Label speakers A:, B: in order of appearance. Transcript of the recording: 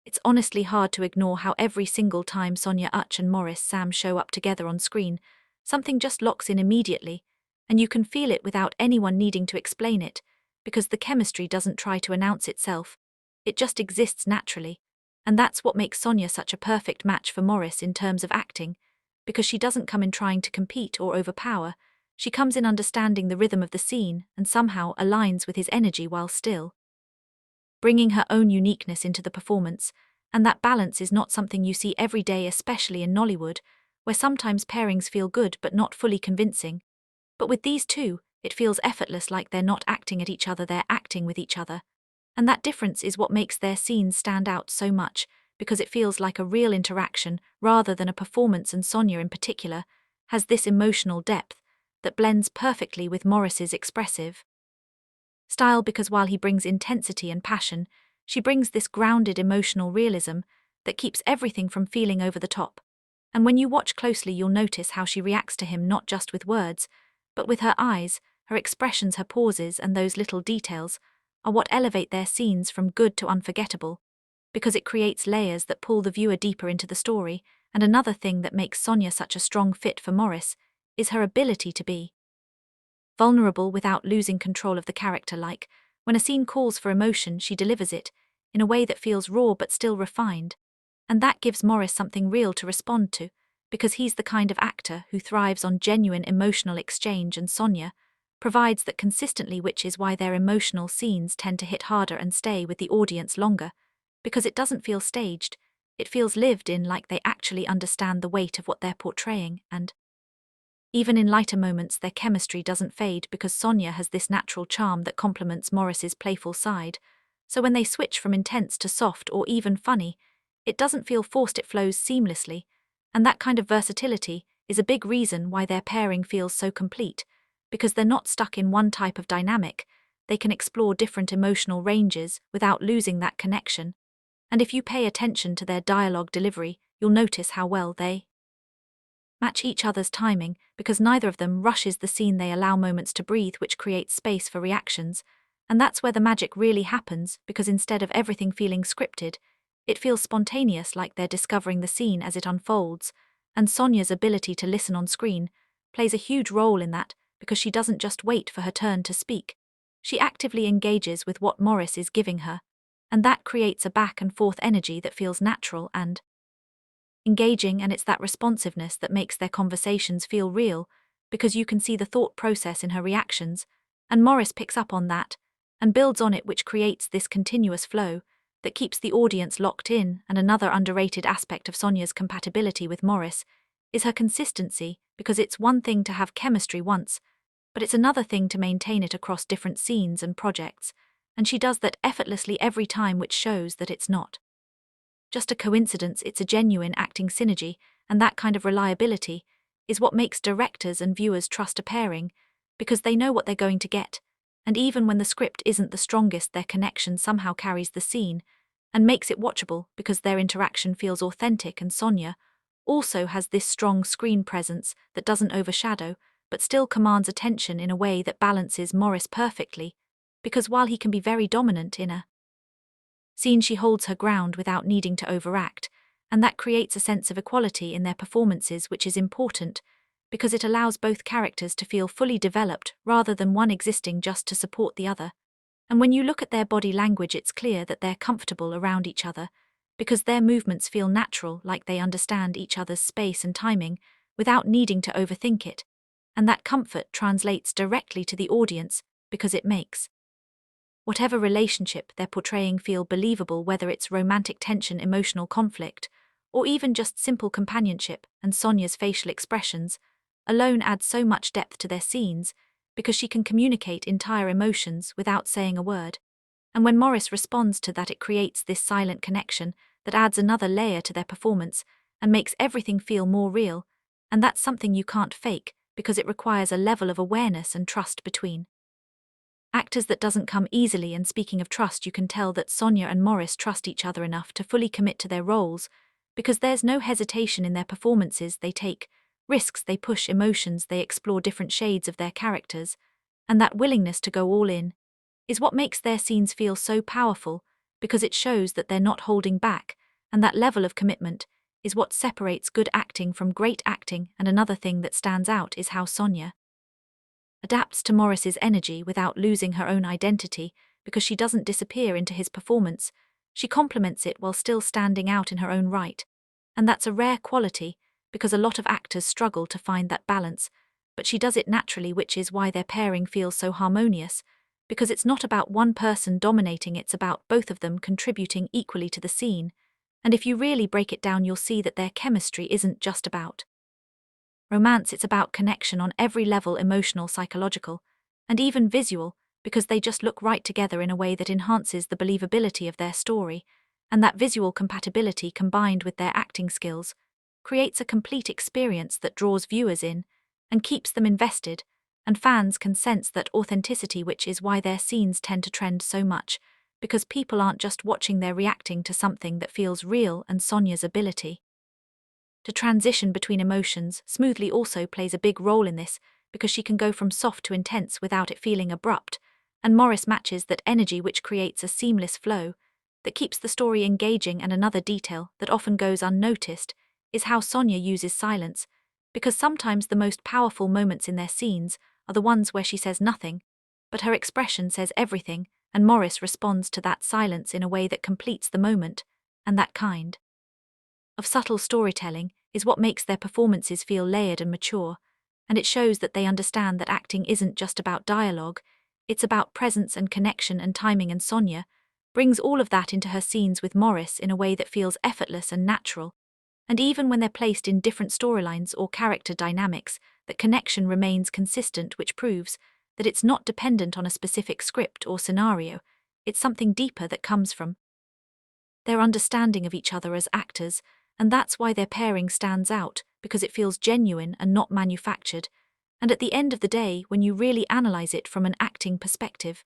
A: It's honestly hard to ignore how every single time Sonia Uche and Maurice Sam show up together on screen, something just locks in immediately, and you can feel it without anyone needing to explain it, because the chemistry doesn't try to announce itself, it just exists naturally. And that's what makes Sonia such a perfect match for Maurice in terms of acting, because she doesn't come in trying to compete or overpower, she comes in understanding the rhythm of the scene and somehow aligns with his energy while still bringing her own uniqueness into the performance, and that balance is not something you see every day, especially in Nollywood, where sometimes pairings feel good but not fully convincing. But with these two, it feels effortless, like they're not acting at each other, they're acting with each other. And that difference is what makes their scenes stand out so much, because it feels like a real interaction rather than a performance, and Sonia in particular has this emotional depth that blends perfectly with Maurice's expressive style, because while he brings intensity and passion, she brings this grounded emotional realism that keeps everything from feeling over the top. And when you watch closely, you'll notice how she reacts to him not just with words, but with her eyes, her expressions, her pauses, and those little details are what elevate their scenes from good to unforgettable, because it creates layers that pull the viewer deeper into the story. And another thing that makes Sonia such a strong fit for Maurice is her ability to be vulnerable without losing control of the character. Like, when a scene calls for emotion, she delivers it in a way that feels raw but still refined. And that gives Maurice something real to respond to, because he's the kind of actor who thrives on genuine emotional exchange, and Sonia provides that consistently, which is why their emotional scenes tend to hit harder and stay with the audience longer, because it doesn't feel staged, it feels lived in, like they actually understand the weight of what they're portraying. And even in lighter moments, their chemistry doesn't fade, because Sonia has this natural charm that complements Maurice's playful side. So when they switch from intense to soft or even funny, it doesn't feel forced, it flows seamlessly. And that kind of versatility is a big reason why their pairing feels so complete, because they're not stuck in one type of dynamic, they can explore different emotional ranges without losing that connection. And if you pay attention to their dialogue delivery, you'll notice how well they match each other's timing, because neither of them rushes the scene, they allow moments to breathe, which creates space for reactions. And that's where the magic really happens, because instead of everything feeling scripted, it feels spontaneous, like they're discovering the scene as it unfolds. And Sonia's ability to listen on screen plays a huge role in that, because she doesn't just wait for her turn to speak. She actively engages with what Maurice is giving her, and that creates a back and forth energy that feels natural and engaging. And it's that responsiveness that makes their conversations feel real, because you can see the thought process in her reactions, and Maurice picks up on that and builds on it, which creates this continuous flow that keeps the audience locked in. And another underrated aspect of Sonia's compatibility with Maurice is her consistency, because it's one thing to have chemistry once, but it's another thing to maintain it across different scenes and projects, and she does that effortlessly every time, which shows that it's not just a coincidence, it's a genuine acting synergy. And that kind of reliability is what makes directors and viewers trust a pairing, because they know what they're going to get. And even when the script isn't the strongest, their connection somehow carries the scene and makes it watchable, because their interaction feels authentic. And Sonia also has this strong screen presence that doesn't overshadow, but still commands attention in a way that balances Maurice perfectly, because while he can be very dominant in a scene, she holds her ground without needing to overact, and that creates a sense of equality in their performances, which is important, because it allows both characters to feel fully developed rather than one existing just to support the other. And when you look at their body language, it's clear that they're comfortable around each other, because their movements feel natural, like they understand each other's space and timing without needing to overthink it. And that comfort translates directly to the audience, because it makes whatever relationship they're portraying feel believable, whether it's romantic tension, emotional conflict, or even just simple companionship. And Sonia's facial expressions alone add so much depth to their scenes, because she can communicate entire emotions without saying a word. And when Maurice responds to that, it creates this silent connection that adds another layer to their performance and makes everything feel more real. And that's something you can't fake, because it requires a level of awareness and trust between actors that doesn't come easily. And speaking of trust, you can tell that Sonia and Maurice trust each other enough to fully commit to their roles, because there's no hesitation in their performances. They take risks, they push emotions, they explore different shades of their characters, and that willingness to go all in is what makes their scenes feel so powerful, because it shows that they're not holding back, And that level of commitment is what separates good acting from great acting. And another thing that stands out is how Sonia adapts to Maurice's energy without losing her own identity, because she doesn't disappear into his performance. She complements it while still standing out in her own right. And that's a rare quality, because a lot of actors struggle to find that balance, but she does it naturally, which is why their pairing feels so harmonious, because it's not about one person dominating, it's about both of them contributing equally to the scene. And if you really break it down, you'll see that their chemistry isn't just about romance, it's about connection on every level: emotional, psychological, and even visual, because they just look right together in a way that enhances the believability of their story. And that visual compatibility combined with their acting skills creates a complete experience that draws viewers in and keeps them invested, and fans can sense that authenticity, which is why their scenes tend to trend so much, because people aren't just watching, they're reacting to something that feels real. And Sonia's ability to transition between emotions smoothly also plays a big role in this, because she can go from soft to intense without it feeling abrupt, and Maurice matches that energy, which creates a seamless flow that keeps the story engaging. And another detail that often goes unnoticed is how Sonia uses silence, because sometimes the most powerful moments in their scenes are the ones where she says nothing, but her expression says everything, and Maurice responds to that silence in a way that completes the moment. And that kind of subtle storytelling is what makes their performances feel layered and mature, and it shows that they understand that acting isn't just about dialogue, it's about presence and connection and timing. And Sonia brings all of that into her scenes with Maurice in a way that feels effortless and natural. And even when they're placed in different storylines or character dynamics, that connection remains consistent, which proves that it's not dependent on a specific script or scenario. It's something deeper that comes from their understanding of each other as actors, and that's why their pairing stands out, because it feels genuine and not manufactured. And at the end of the day, when you really analyze it from an acting perspective,